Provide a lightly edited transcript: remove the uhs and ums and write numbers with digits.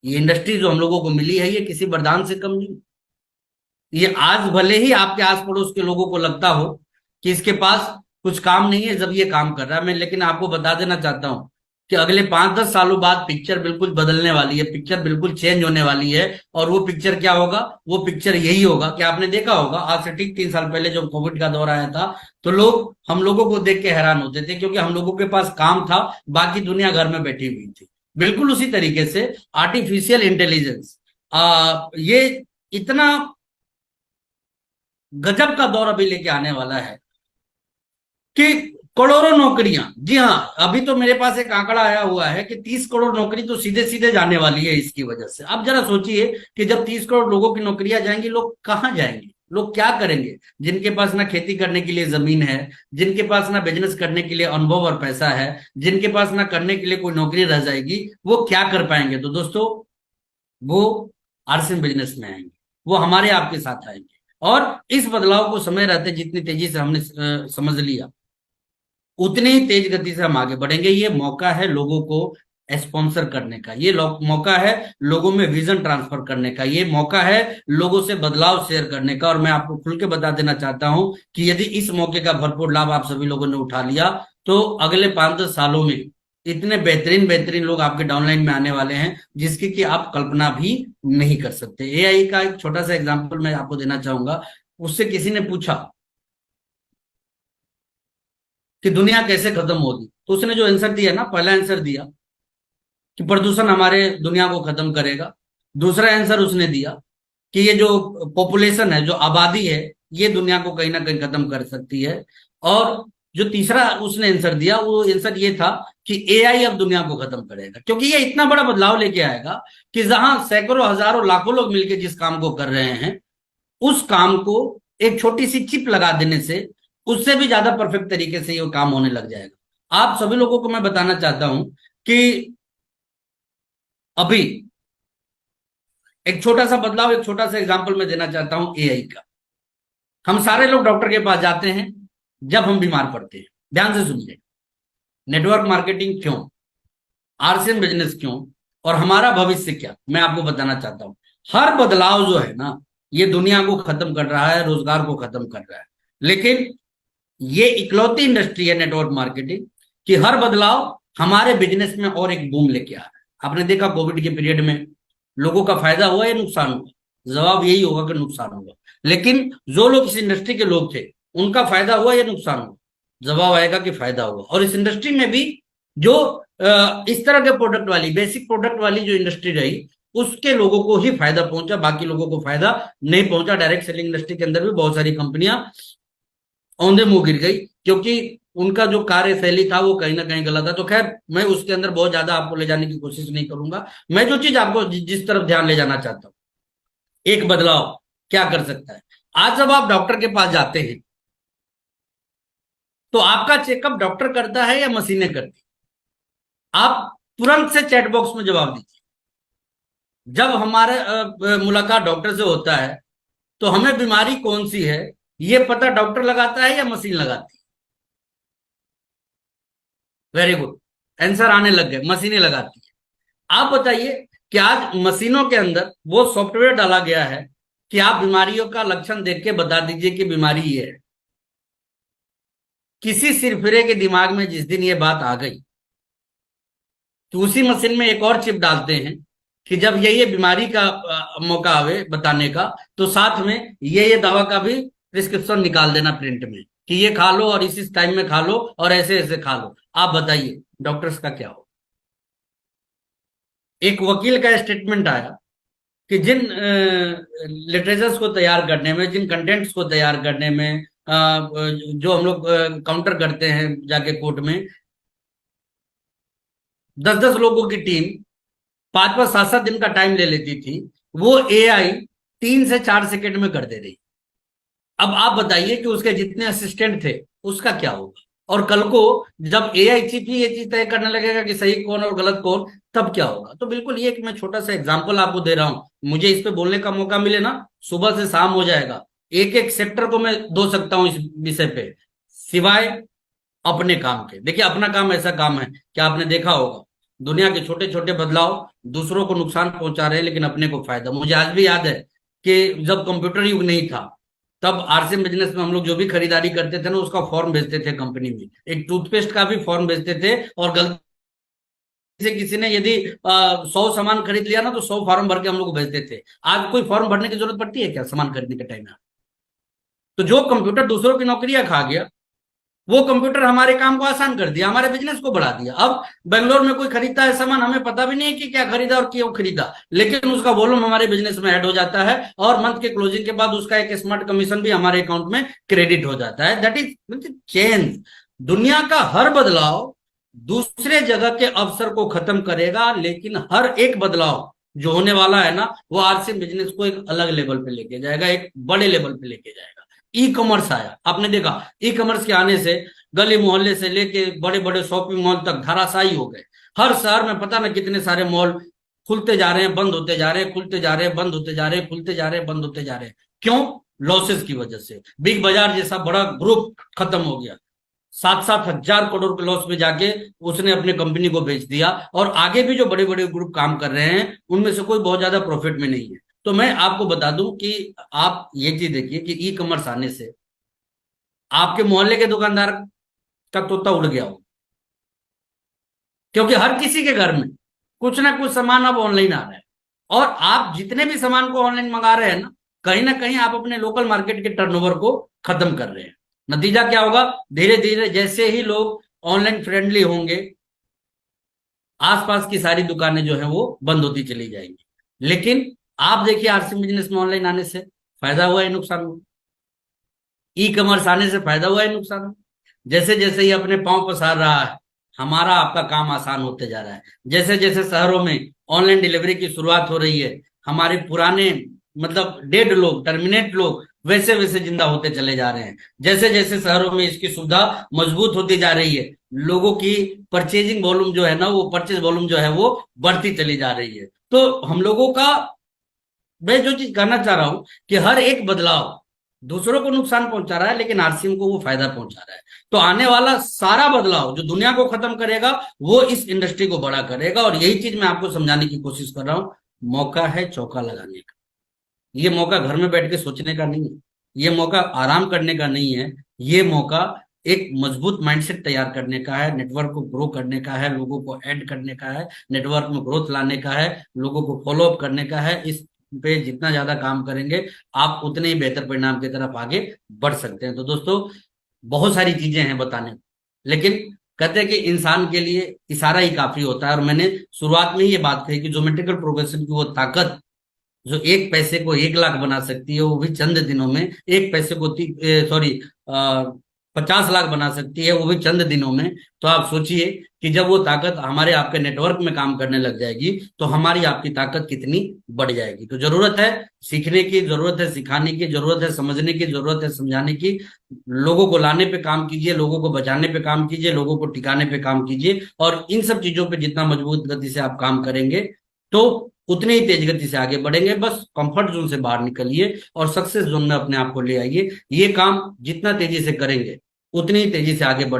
ये इंडस्ट्री जो हम लोगों को मिली है ये किसी वरदान से कम नहीं। ये आज भले ही आपके आस पड़ोस के लोगों को लगता हो कि इसके पास कुछ काम नहीं है जब ये काम कर रहा है, मैं लेकिन आपको बता देना चाहता हूं कि अगले 5-10 सालों बाद पिक्चर बिल्कुल बदलने वाली है, पिक्चर बिल्कुल चेंज होने वाली है। और वो पिक्चर क्या होगा? वो पिक्चर यही होगा कि आपने देखा होगा आज से ठीक 3 साल पहले जब कोविड का दौर आया था तो लोग हम लोगों को देख के हैरान होते थे क्योंकि हम लोगों के पास काम था, बाकी दुनिया घर में बैठी हुई थी। बिल्कुल उसी तरीके से आर्टिफिशियल इंटेलिजेंस ये इतना गजब का दौर अभी लेके आने वाला है कि करोड़ों नौकरियां, जी हाँ, अभी तो मेरे पास एक आंकड़ा आया हुआ है कि 30 करोड़ नौकरी तो सीधे सीधे जाने वाली है इसकी वजह से। अब जरा सोचिए कि जब 30 करोड़ लोगों की नौकरियां जाएंगी, लोग कहाँ जाएंगे, लोग क्या करेंगे? जिनके पास ना खेती करने के लिए जमीन है, जिनके पास ना बिजनेस करने के लिए अनुभव और पैसा है, जिनके पास ना करने के लिए कोई नौकरी रह जाएगी, वो क्या कर पाएंगे? तो दोस्तों, वो आरसीएम बिजनेस में आएंगे, वो हमारे आपके साथ आएंगे। और इस बदलाव को समय रहते जितनी तेजी से हमने समझ लिया, उतनी ही तेज गति से हम आगे बढ़ेंगे। ये मौका है लोगों को स्पॉन्सर करने का, ये मौका है लोगों में विजन ट्रांसफर करने का, ये मौका है लोगों से बदलाव शेयर करने का। और मैं आपको खुल के बता देना चाहता हूं कि यदि इस मौके का भरपूर लाभ आप सभी लोगों ने उठा लिया तो अगले 5-10 सालों में इतने बेहतरीन बेहतरीन लोग आपके डाउनलाइन में आने वाले हैं जिसकी कि आप कल्पना भी नहीं कर सकते। एआई का एक छोटा सा एग्जांपल मैं आपको देना चाहूंगा। उससे किसी ने पूछा कि दुनिया कैसे खत्म होगी, तो उसने जो आंसर दिया ना, पहला आंसर दिया कि प्रदूषण हमारे दुनिया को खत्म करेगा। दूसरा आंसर उसने दिया कि ये जो पॉपुलेशन है, जो आबादी है, ये दुनिया को कहीं ना कहीं खत्म कर सकती है। और जो तीसरा उसने आंसर दिया वो आंसर ये था कि एआई अब दुनिया को खत्म करेगा, क्योंकि ये इतना बड़ा बदलाव लेके आएगा कि जहां सैकड़ों हजारों लाखों लोग मिलकर जिस काम को कर रहे हैं, उस काम को एक छोटी सी चिप लगा देने से उससे भी ज्यादा परफेक्ट तरीके से ये काम होने लग जाएगा। आप सभी लोगों को मैं बताना चाहता हूं कि अभी एक छोटा सा बदलाव, एक छोटा सा एग्जांपल मैं देना चाहता हूं एआई का। हम सारे लोग डॉक्टर के पास जाते हैं जब हम बीमार पड़ते हैं। ध्यान से सुनिए, नेटवर्क मार्केटिंग क्यों, आरसीएम बिजनेस क्यों, और हमारा भविष्य क्या, मैं आपको बताना चाहता हूं। हर बदलाव जो है ना, ये दुनिया को खत्म कर रहा है, रोजगार को खत्म कर रहा है, लेकिन ये इकलौती इंडस्ट्री है नेटवर्क मार्केटिंग कि हर बदलाव हमारे बिजनेस में और एक बूम लेके आ रहा है। आपने देखा कोविड के पीरियड में लोगों का फायदा हुआ या नुकसान हुआ? जवाब यही होगा कि नुकसान हुआ। लेकिन जो लोग इस इंडस्ट्री के लोग थे, उनका फायदा हुआ या नुकसान हुआ? जवाब आएगा कि फायदा हुआ। और इस इंडस्ट्री में भी जो इस तरह के प्रोडक्ट वाली, बेसिक प्रोडक्ट वाली जो इंडस्ट्री रही, उसके लोगों को ही फायदा पहुंचा, बाकी लोगों को फायदा नहीं पहुंचा। डायरेक्ट सेलिंग इंडस्ट्री के अंदर भी बहुत सारी कंपनियां औंधे मुंह गिर गई क्योंकि उनका जो कार्यशैली था वो कहीं ना कहीं गलत था। तो खैर, मैं उसके अंदर बहुत ज्यादा आपको ले जाने की कोशिश नहीं करूंगा। मैं जो चीज आपको जिस तरफ ध्यान ले जाना चाहता हूँ, एक बदलाव क्या कर सकता है। आज जब आप डॉक्टर के पास जाते हैं तो आपका चेकअप डॉक्टर करता है या मशीनें करती? आप तुरंत से चैट बॉक्स में जवाब दीजिए। जब हमारे मुलाकात डॉक्टर से होता है तो हमें बीमारी कौन सी है ये पता डॉक्टर लगाता है या मशीन लगाती है? वेरी गुड, आंसर आने लग गए, मशीनें लगाती है। आप बताइए कि आज मशीनों के अंदर वो सॉफ्टवेयर डाला गया है कि आप बीमारियों का लक्षण देख के बता दीजिए कि बीमारी ये है। किसी सिरफिरे के दिमाग में जिस दिन ये बात आ गई तो उसी मशीन में एक और चिप डालते हैं कि जब ये बीमारी का मौका आवे बताने का तो साथ में ये दवा का भी प्रिस्क्रिप्शन निकाल देना प्रिंट में कि ये खा लो और इस टाइम में खा लो और ऐसे ऐसे खा लो। आप बताइए डॉक्टर्स का क्या हो? एक वकील का स्टेटमेंट आया कि जिन लिटरेचर्स को तैयार करने में, जिन कंटेंट्स को तैयार करने में, जो हम लोग काउंटर करते हैं जाके कोर्ट में, 10-10 लोगों की टीम 5-5 7-7 दिन का टाइम ले लेती थी, वो एआई 3 से 4 सेकंड में कर दे रही। अब आप बताइए कि उसके जितने असिस्टेंट थे उसका क्या होगा? और कल को जब एआई चिप ही ये चीज तय करने लगेगा कि सही कौन और गलत कौन, तब क्या होगा? तो बिल्कुल ये कि मैं छोटा सा एग्जांपल आपको दे रहा हूं, मुझे इस पे बोलने का मौका मिले ना, सुबह से शाम हो जाएगा, एक एक सेक्टर को मैं दो सकता हूं इस विषय पे, सिवाय अपने काम के। देखिए, अपना काम ऐसा काम है कि आपने देखा होगा दुनिया के छोटे छोटे बदलाव दूसरों को नुकसान पहुंचा रहे हैं लेकिन अपने को फायदा। मुझे आज भी याद है कि जब कंप्यूटर युग नहीं था तब आरसीएम बिजनेस में हम लोग जो भी खरीदारी करते थे ना उसका फॉर्म भेजते थे कंपनी में, एक टूथपेस्ट का भी फॉर्म भेजते थे, और गलती से किसी ने यदि 100 सामान खरीद लिया ना तो 100 फॉर्म भर के हम लोग को भेजते थे। आज कोई फॉर्म भरने की जरूरत पड़ती है क्या सामान खरीदने के टाइम में? तो जो कंप्यूटर दूसरों की नौकरियां खा गया वो कंप्यूटर हमारे काम को आसान कर दिया, हमारे बिजनेस को बढ़ा दिया। अब बेंगलोर में कोई खरीदता है सामान, हमें पता भी नहीं है कि क्या खरीदा और क्यों खरीदा, लेकिन उसका वॉल्यूम हमारे बिजनेस में ऐड हो जाता है और मंथ के क्लोजिंग के बाद उसका एक स्मार्ट कमीशन भी हमारे अकाउंट में क्रेडिट हो जाता है। That is change. दुनिया का हर बदलाव दूसरे जगह के अवसर को खत्म करेगा, लेकिन हर एक बदलाव जो होने वाला है ना वो आरसीएम बिजनेस को एक अलग लेवल पे लेके जाएगा, एक बड़े लेवल पे लेके जाएगा। ई कॉमर्स आया, आपने देखा ई कॉमर्स के आने से गली मोहल्ले से लेके बड़े बड़े शॉपिंग मॉल तक धराशायी हो गए। हर शहर में पता ना कितने सारे मॉल खुलते जा रहे हैं, बंद होते जा रहे हैं, खुलते जा रहे हैं, बंद होते जा रहे हैं, खुलते जा रहे हैं, बंद होते जा रहे हैं। क्यों? लॉसेस की वजह से। बिग बाजार जैसा बड़ा ग्रुप खत्म हो गया, 7-7 हजार करोड़ के लॉस में जाके उसने अपने कंपनी को बेच दिया, और आगे भी जो बड़े बड़े ग्रुप काम कर रहे हैं उनमें से कोई बहुत ज्यादा प्रॉफिट में नहीं है। तो मैं आपको बता दूं कि आप ये चीज देखिए कि ई कॉमर्स आने से आपके मोहल्ले के दुकानदार का तोता उड़ गया हो, क्योंकि हर किसी के घर में कुछ ना कुछ सामान अब ऑनलाइन आ रहा है, और आप जितने भी सामान को ऑनलाइन मंगा रहे हैं ना कहीं आप अपने लोकल मार्केट के टर्नओवर को खत्म कर रहे हैं। नतीजा क्या होगा? धीरे धीरे जैसे ही लोग ऑनलाइन फ्रेंडली होंगे आसपास की सारी दुकानें जो है वो बंद होती चली जाएंगी। लेकिन आप देखिए आरसीएम बिजनेस में ऑनलाइन आने से फायदा हुआ है नुकसान हुआ? ई कॉमर्स आने से फायदा हुआ है नुकसान हुआ? जैसे जैसे ये अपने पांव पसार रहा है हमारा आपका काम आसान होते जा रहा है। जैसे जैसे शहरों में ऑनलाइन डिलीवरी की शुरुआत हो रही है, हमारे पुराने मतलब डेड लोग, टर्मिनेट लोग वैसे वैसे जिंदा होते चले जा रहे हैं। जैसे जैसे शहरों में इसकी सुविधा मजबूत होती जा रही है, लोगों की परचेजिंग वॉल्यूम जो है ना वो परचेज वॉल्यूम जो है वो बढ़ती चली जा रही है। तो हम लोगों का, मैं जो चीज कहना चाह रहा हूं कि हर एक बदलाव दूसरों को नुकसान पहुंचा रहा है लेकिन आरसीएम को वो फायदा पहुंचा रहा है। तो आने वाला सारा बदलाव जो दुनिया को खत्म करेगा वो इस इंडस्ट्री को बड़ा करेगा, और यही चीज मैं आपको समझाने की कोशिश कर रहा हूं। मौका है चौका लगाने का। ये मौका घर में बैठ के सोचने का नहीं है, ये मौका आराम करने का नहीं है, ये मौका एक मजबूत माइंडसेट तैयार करने का है, नेटवर्क को ग्रो करने का है, लोगों को ऐड करने का है, नेटवर्क में ग्रोथ लाने का है, लोगों को फॉलो अप करने का है। इस पे जितना ज्यादा काम करेंगे आप उतने ही बेहतर परिणाम की तरफ आगे बढ़ सकते हैं। तो दोस्तों बहुत सारी चीजें हैं बताने, लेकिन कहते हैं कि इंसान के लिए इशारा ही काफी होता है। और मैंने शुरुआत में ही ये बात कही कि ज्योमेट्रिकल प्रोग्रेशन की वो ताकत जो 1 पैसे को 1 लाख बना सकती है वो भी चंद दिनों में, 1 पैसे को 50 लाख बना सकती है वो भी चंद दिनों में। तो आप सोचिए कि जब वो ताकत हमारे आपके नेटवर्क में काम करने लग जाएगी तो हमारी आपकी ताकत कितनी बढ़ जाएगी। तो जरूरत है सीखने की, जरूरत है सिखाने की, जरूरत है समझने की, जरूरत है समझाने की। लोगों को लाने पे काम कीजिए, लोगों को बचाने पे काम कीजिए, लोगों को टिकाने पे काम कीजिए, और इन सब चीजों पे जितना मजबूत गति से आप काम करेंगे तो उतनी ही तेज गति से आगे बढ़ेंगे। बस कंफर्ट जोन से बाहर निकलिए और सक्सेस जोन में अपने आप को ले आइए। ये काम जितना तेजी से करेंगे उतनी ही तेजी से आगे बढ़